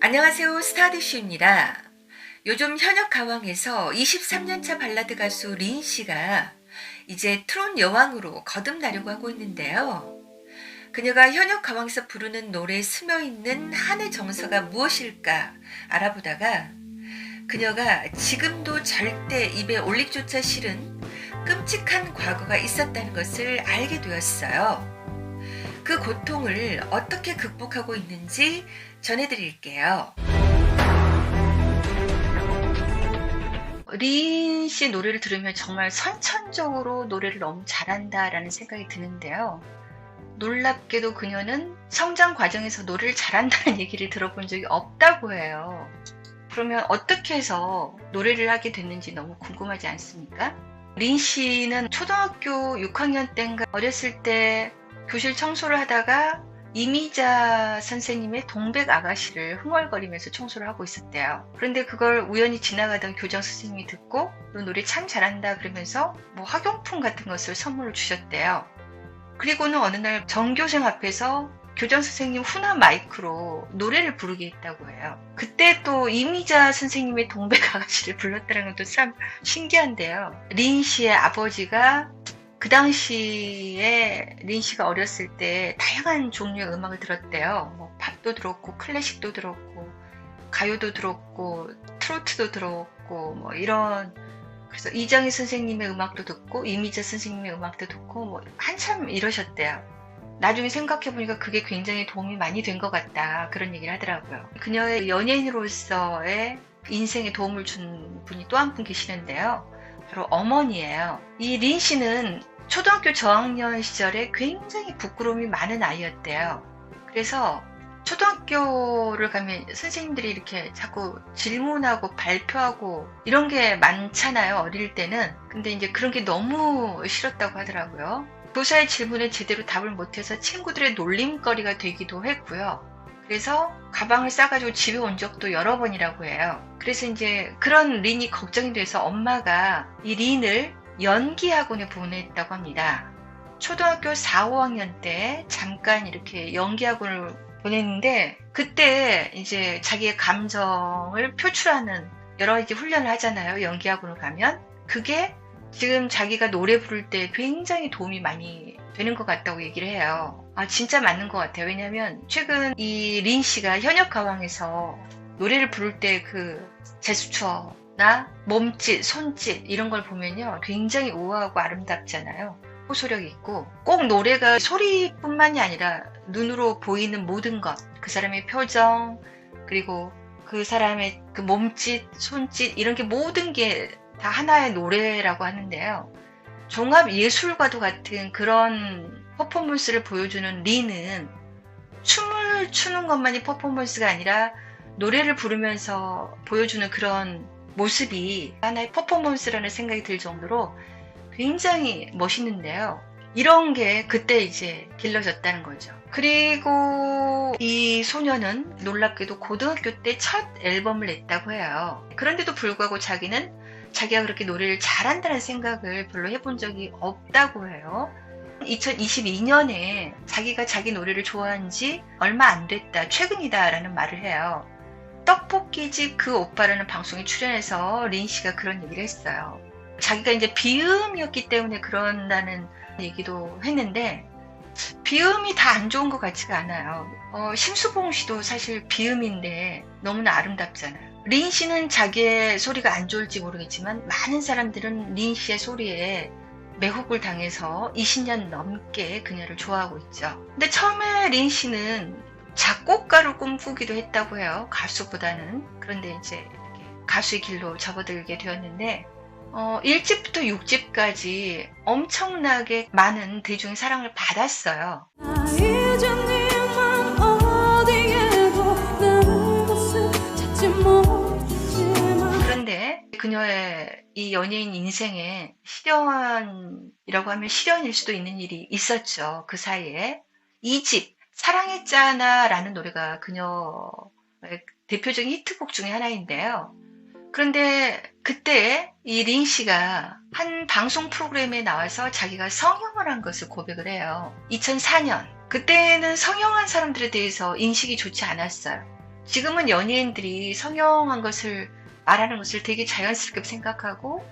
안녕하세요. 스타디슈입니다. 요즘 현역 가왕에서 23년차 발라드 가수 린 씨가 이제 트롯 여왕으로 거듭나려고 하고 있는데요. 그녀가 현역 가왕에서 부르는 노래에 스며있는 한의 정서가 무엇일까 알아보다가 그녀가 지금도 절대 입에 올리기조차 싫은 끔찍한 과거가 있었다는 것을 알게 되었어요. 그 고통을 어떻게 극복하고 있는지 전해드릴게요. 린 씨 노래를 들으면 정말 선천적으로 노래를 너무 잘한다라는 생각이 드는데요. 놀랍게도 그녀는 성장 과정에서 노래를 잘한다는 얘기를 들어본 적이 없다고 해요. 그러면 어떻게 해서 노래를 하게 됐는지 너무 궁금하지 않습니까? 린 씨는 초등학교 6학년 때인가 어렸을 때 교실 청소를 하다가 이미자 선생님의 동백 아가씨를 흥얼거리면서 청소를 하고 있었대요. 그런데 그걸 우연히 지나가던 교장 선생님이 듣고 너 노래 참 잘한다 그러면서 학용품 같은 것을 선물로 주셨대요. 그리고는 어느 날 전교생 앞에서 교장 선생님 훈화 마이크로 노래를 부르게 했다고 해요. 그때 또 이미자 선생님의 동백 아가씨를 불렀다는 것도 참 신기한데요. 린 씨의 아버지가 그 당시에 린 씨가 어렸을 때 다양한 종류의 음악을 들었대요. 팝도 들었고 클래식도 들었고 가요도 들었고 트로트도 들었고 이런. 그래서 이장희 선생님의 음악도 듣고 이미자 선생님의 음악도 듣고 한참 이러셨대요. 나중에 생각해보니까 그게 굉장히 도움이 많이 된 것 같다 그런 얘기를 하더라고요. 그녀의 연예인으로서의 인생에 도움을 준 분이 또 한 분 계시는데요. 바로 어머니예요. 이 린 씨는 초등학교 저학년 시절에 굉장히 부끄러움이 많은 아이였대요. 그래서 초등학교를 가면 선생님들이 이렇게 자꾸 질문하고 발표하고 이런 게 많잖아요, 어릴 때는. 근데 이제 그런 게 너무 싫었다고 하더라고요. 교사의 질문에 제대로 답을 못해서 친구들의 놀림거리가 되기도 했고요. 그래서 가방을 싸가지고 집에 온 적도 여러 번이라고 해요. 그래서 이제 그런 린이 걱정이 돼서 엄마가 이 린을 연기학원에 보냈다고 합니다. 초등학교 4, 5학년 때 잠깐 이렇게 연기학원을 보냈는데 그때 이제 자기의 감정을 표출하는 여러 가지 훈련을 하잖아요. 연기학원을 가면. 그게 지금 자기가 노래 부를 때 굉장히 도움이 많이 되는 것 같다고 얘기를 해요. 진짜 맞는 것 같아요. 왜냐면 최근 이 린 씨가 현역 가왕에서 노래를 부를 때 그 제스처나 몸짓, 손짓 이런 걸 보면요. 굉장히 우아하고 아름답잖아요. 호소력 있고 꼭 노래가 소리뿐만이 아니라 눈으로 보이는 모든 것, 그 사람의 표정, 그리고 그 사람의 그 몸짓, 손짓 이런 게 모든 게 다 하나의 노래라고 하는데요. 종합 예술과도 같은 그런 퍼포먼스를 보여주는 린은 춤을 추는 것만이 퍼포먼스가 아니라 노래를 부르면서 보여주는 그런 모습이 하나의 퍼포먼스라는 생각이 들 정도로 굉장히 멋있는데요. 이런 게 그때 이제 길러졌다는 거죠. 그리고 이 소녀는 놀랍게도 고등학교 때 첫 앨범을 냈다고 해요. 그런데도 불구하고 자기가 그렇게 노래를 잘한다는 생각을 별로 해본 적이 없다고 해요. 2022년에 자기가 자기 노래를 좋아한 지 얼마 안 됐다, 최근이다 라는 말을 해요. 떡볶이집 그 오빠라는 방송에 출연해서 린 씨가 그런 얘기를 했어요. 자기가 이제 비음이었기 때문에 그런다는 얘기도 했는데 비음이 다 안 좋은 것 같지가 않아요. 심수봉 씨도 사실 비음인데 너무나 아름답잖아요. 린 씨는 자기의 소리가 안 좋을지 모르겠지만 많은 사람들은 린 씨의 소리에 매혹을 당해서 20년 넘게 그녀를 좋아하고 있죠. 근데 처음에 린 씨는 작곡가를 꿈꾸기도 했다고 해요. 가수보다는. 그런데 이제 이렇게 가수의 길로 접어들게 되었는데 1집부터 6집까지 엄청나게 많은 대중의 사랑을 받았어요. 그런데 그녀의 이 연예인 인생에 시련이라고 하면 시련일 수도 있는 일이 있었죠. 그 사이에 2집 사랑했잖아 라는 노래가 그녀의 대표적인 히트곡 중에 하나인데요. 그런데 그때 이 린 씨가 한 방송 프로그램에 나와서 자기가 성형을 한 것을 고백을 해요. 2004년. 그때는 성형한 사람들에 대해서 인식이 좋지 않았어요. 지금은 연예인들이 성형한 것을 말하는 것을 되게 자연스럽게 생각하고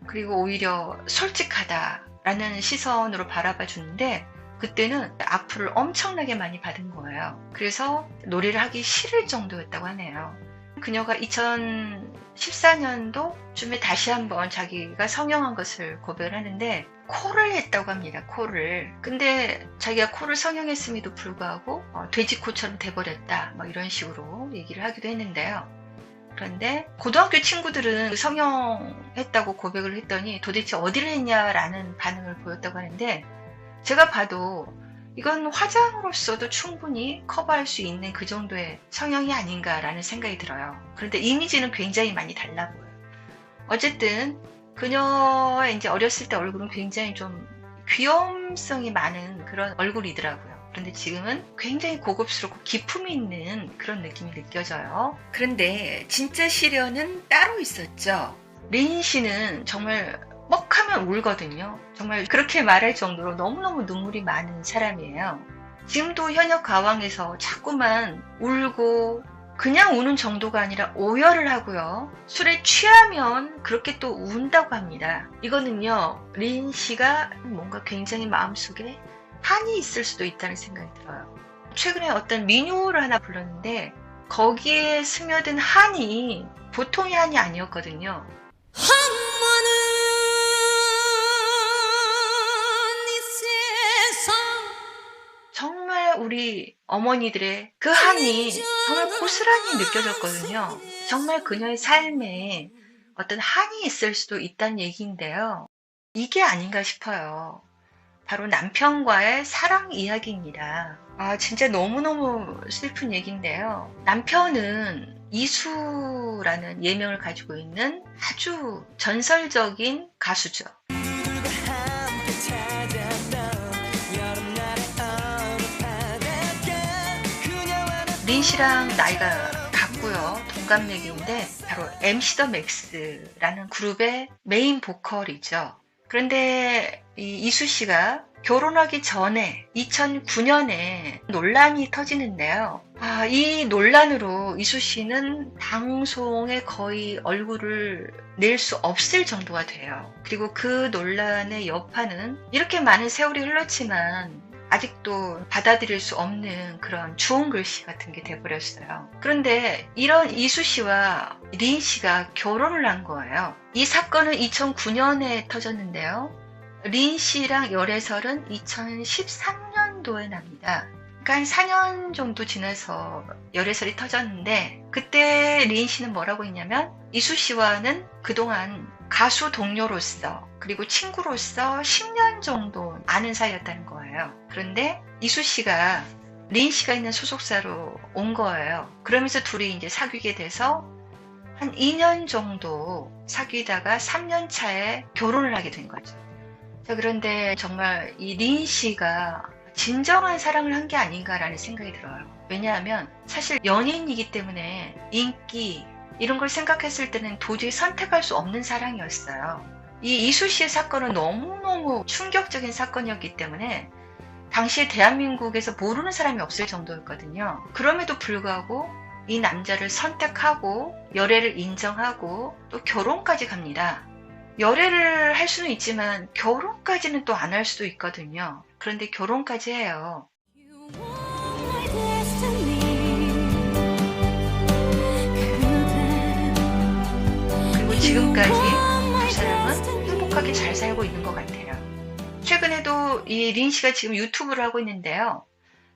그리고 오히려 솔직하다라는 시선으로 바라봐 주는데 그때는 악플을 엄청나게 많이 받은 거예요. 그래서 노래를 하기 싫을 정도였다고 하네요. 그녀가 2014년도쯤에 다시 한번 자기가 성형한 것을 고백을 하는데 코를 했다고 합니다. 코를. 근데 자기가 코를 성형했음에도 불구하고 돼지코처럼 돼버렸다. 뭐 이런 식으로 얘기를 하기도 했는데요. 그런데 고등학교 친구들은 성형했다고 고백을 했더니 도대체 어디를 했냐라는 반응을 보였다고 하는데 제가 봐도 이건 화장으로서도 충분히 커버할 수 있는 그 정도의 성형이 아닌가라는 생각이 들어요. 그런데 이미지는 굉장히 많이 달라 보여요. 어쨌든 그녀의 이제 어렸을 때 얼굴은 굉장히 좀 귀염성이 많은 그런 얼굴이더라고요. 그런데 지금은 굉장히 고급스럽고 기품이 있는 그런 느낌이 느껴져요. 그런데 진짜 시련은 따로 있었죠. 린 씨는 정말 뻑하면 울거든요. 정말 그렇게 말할 정도로 너무너무 눈물이 많은 사람이에요. 지금도 현역 가왕에서 자꾸만 울고 그냥 우는 정도가 아니라 오열을 하고요. 술에 취하면 그렇게 또 운다고 합니다. 이거는요, 린 씨가 뭔가 굉장히 마음속에 한이 있을 수도 있다는 생각이 들어요. 최근에 어떤 민요를 하나 불렀는데 거기에 스며든 한이 보통의 한이 아니었거든요. 정말 우리 어머니들의 그 한이 정말 고스란히 느껴졌거든요. 정말 그녀의 삶에 어떤 한이 있을 수도 있다는 얘기인데요. 이게 아닌가 싶어요. 바로 남편과의 사랑 이야기입니다. 진짜 너무너무 슬픈 얘기인데요. 남편은 이수라는 예명을 가지고 있는 아주 전설적인 가수죠. 린 씨랑 나이가 같고요. 동갑내기인데 바로 MC 더 맥스라는 그룹의 메인 보컬이죠. 그런데 이 이수 씨가 결혼하기 전에 2009년에 논란이 터지는데요. 이 논란으로 이수 씨는 방송에 거의 얼굴을 낼 수 없을 정도가 돼요. 그리고 그 논란의 여파는 이렇게 많은 세월이 흘렀지만 아직도 받아들일 수 없는 그런 주홍 글씨 같은 게 돼버렸어요. 그런데 이런 이수 씨와 린 씨가 결혼을 한 거예요. 이 사건은 2009년에 터졌는데요. 린 씨랑 열애설은 2013년도에 납니다. 그러니까 한 4년 정도 지나서 열애설이 터졌는데 그때 린 씨는 뭐라고 했냐면 이수 씨와는 그동안 가수 동료로서 그리고 친구로서 10년 정도 아는 사이였다는 거예요. 그런데 이수 씨가 린 씨가 있는 소속사로 온 거예요. 그러면서 둘이 이제 사귀게 돼서 한 2년 정도 사귀다가 3년 차에 결혼을 하게 된 거죠. 자, 그런데 정말 이 린 씨가 진정한 사랑을 한 게 아닌가라는 생각이 들어요. 왜냐하면 사실 연예인이기 때문에 인기 이런 걸 생각했을 때는 도저히 선택할 수 없는 사랑이었어요. 이 이수 씨의 사건은 너무너무 충격적인 사건이었기 때문에 당시에 대한민국에서 모르는 사람이 없을 정도였거든요. 그럼에도 불구하고 이 남자를 선택하고 열애를 인정하고 또 결혼까지 갑니다. 열애를 할 수는 있지만 결혼까지는 또 안 할 수도 있거든요. 그런데 결혼까지 해요. 그리고 지금까지 두 사람은 행복하게 잘 살고 있는 것 같아요. 최근에도 이 린 씨가 지금 유튜브를 하고 있는데요.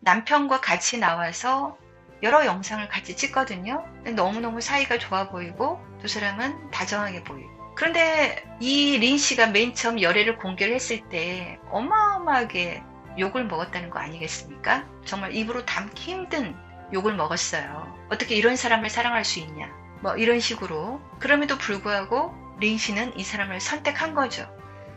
남편과 같이 나와서 여러 영상을 같이 찍거든요. 너무너무 사이가 좋아 보이고 두 사람은 다정하게 보이고. 그런데 이 린 씨가 맨 처음 열애를 공개를 했을 때 어마어마하게 욕을 먹었다는 거 아니겠습니까? 정말 입으로 담기 힘든 욕을 먹었어요. 어떻게 이런 사람을 사랑할 수 있냐? 뭐 이런 식으로. 그럼에도 불구하고 린 씨는 이 사람을 선택한 거죠.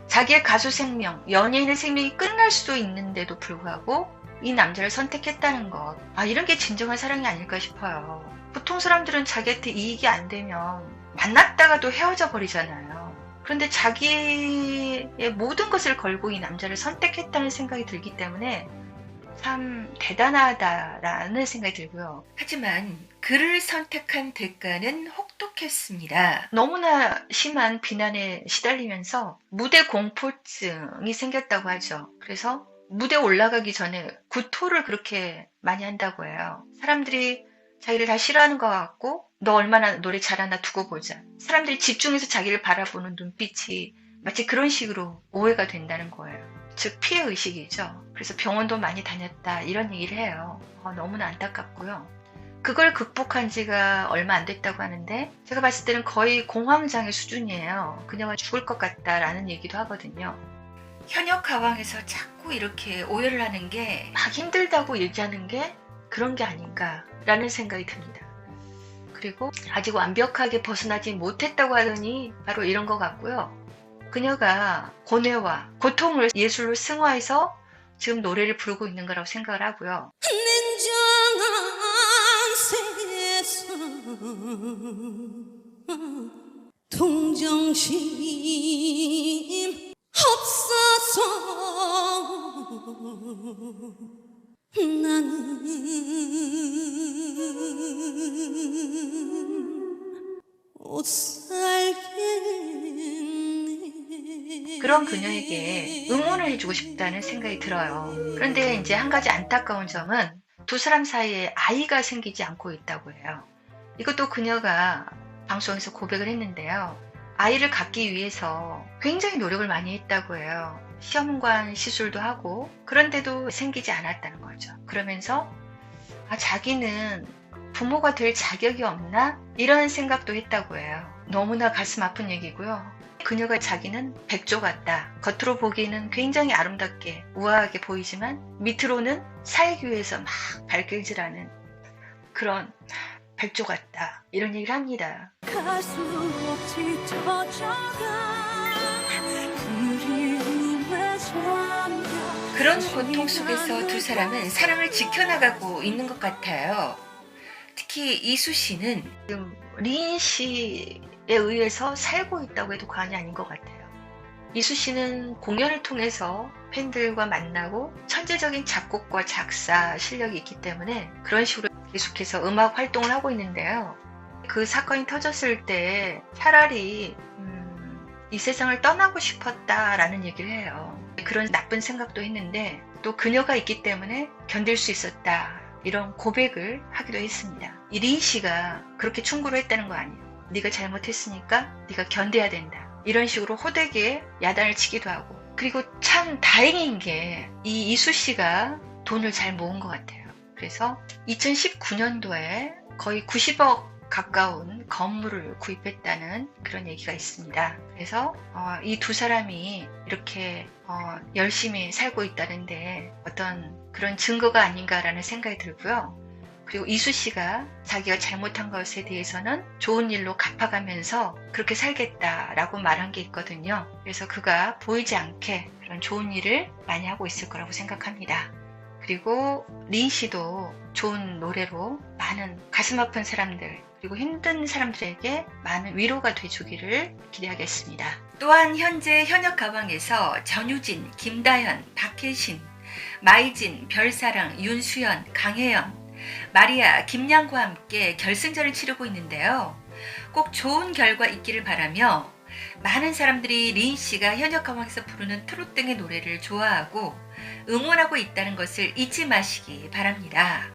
자기의 가수 생명, 연예인의 생명이 끝날 수도 있는데도 불구하고 이 남자를 선택했다는 것. 이런 게 진정한 사랑이 아닐까 싶어요. 보통 사람들은 자기한테 이익이 안 되면 만났다가도 헤어져 버리잖아요. 그런데 자기의 모든 것을 걸고 이 남자를 선택했다는 생각이 들기 때문에 참 대단하다라는 생각이 들고요. 하지만 그를 선택한 대가는 혹독했습니다. 너무나 심한 비난에 시달리면서 무대 공포증이 생겼다고 하죠. 그래서 무대 올라가기 전에 구토를 그렇게 많이 한다고 해요. 사람들이 자기를 다 싫어하는 것 같고 너 얼마나 노래 잘하나 두고 보자. 사람들이 집중해서 자기를 바라보는 눈빛이 마치 그런 식으로 오해가 된다는 거예요. 즉 피해의식이죠. 그래서 병원도 많이 다녔다 이런 얘기를 해요. 너무나 안타깝고요. 그걸 극복한 지가 얼마 안 됐다고 하는데 제가 봤을 때는 거의 공황장애 수준이에요. 그녀가 죽을 것 같다라는 얘기도 하거든요. 현역 가왕에서 자꾸 이렇게 오해를 하는 게 막 힘들다고 얘기하는 게 그런 게 아닌가라는 생각이 듭니다. 그리고 아직 완벽하게 벗어나지 못했다고 하더니 바로 이런 것 같고요. 그녀가 고뇌와 고통을 예술로 승화해서 지금 노래를 부르고 있는 거라고 생각을 하고요. 냉정한 세상 동정심 없어서 나는 못 살겠네. 그런 그녀에게 응원을 해주고 싶다는 생각이 들어요. 그런데 이제 한 가지 안타까운 점은 두 사람 사이에 아이가 생기지 않고 있다고 해요. 이것도 그녀가 방송에서 고백을 했는데요. 아이를 갖기 위해서 굉장히 노력을 많이 했다고 해요. 시험관 시술도 하고 그런데도 생기지 않았다는 거죠. 그러면서 자기는 부모가 될 자격이 없나? 이런 생각도 했다고 해요. 너무나 가슴 아픈 얘기고요. 그녀가 자기는 백조 같다. 겉으로 보기에는 굉장히 아름답게 우아하게 보이지만 밑으로는 살기 위해서 막 발길질하는 그런 백조 같다. 이런 얘기를 합니다. 갈수록 짙어져가 그리움에 잠겨. 그런 고통 속에서 두 사람은 사랑을 지켜나가고 있는 것 같아요. 특히 이수 씨는 지금 리인 씨에 의해서 살고 있다고 해도 과언이 아닌 것 같아요. 이수 씨는 공연을 통해서 팬들과 만나고 천재적인 작곡과 작사 실력이 있기 때문에 그런 식으로 계속해서 음악 활동을 하고 있는데요. 그 사건이 터졌을 때 차라리 이 세상을 떠나고 싶었다라는 얘기를 해요. 그런 나쁜 생각도 했는데 또 그녀가 있기 때문에 견딜 수 있었다. 이런 고백을 하기도 했습니다. 이 린 씨가 그렇게 충고를 했다는 거 아니에요. 네가 잘못했으니까 네가 견뎌야 된다. 이런 식으로 호되게 야단을 치기도 하고 그리고 참 다행인 게 이 이수 씨가 돈을 잘 모은 것 같아요. 그래서 2019년도에 거의 90억 가까운 건물을 구입했다는 그런 얘기가 있습니다. 그래서 이 두 사람이 이렇게 열심히 살고 있다는데 어떤 그런 증거가 아닌가라는 생각이 들고요. 그리고 이수 씨가 자기가 잘못한 것에 대해서는 좋은 일로 갚아가면서 그렇게 살겠다라고 말한 게 있거든요. 그래서 그가 보이지 않게 그런 좋은 일을 많이 하고 있을 거라고 생각합니다. 그리고 린 씨도 좋은 노래로 많은 가슴 아픈 사람들 그리고 힘든 사람들에게 많은 위로가 돼주기를 기대하겠습니다. 또한 현재 현역 가왕에서 전유진, 김다현, 박혜신, 마이진, 별사랑, 윤수연, 강혜연, 마리아, 김양과 함께 결승전을 치르고 있는데요. 꼭 좋은 결과 있기를 바라며 많은 사람들이 린 씨가 현역 가왕에서 부르는 트롯 등의 노래를 좋아하고 응원하고 있다는 것을 잊지 마시기 바랍니다.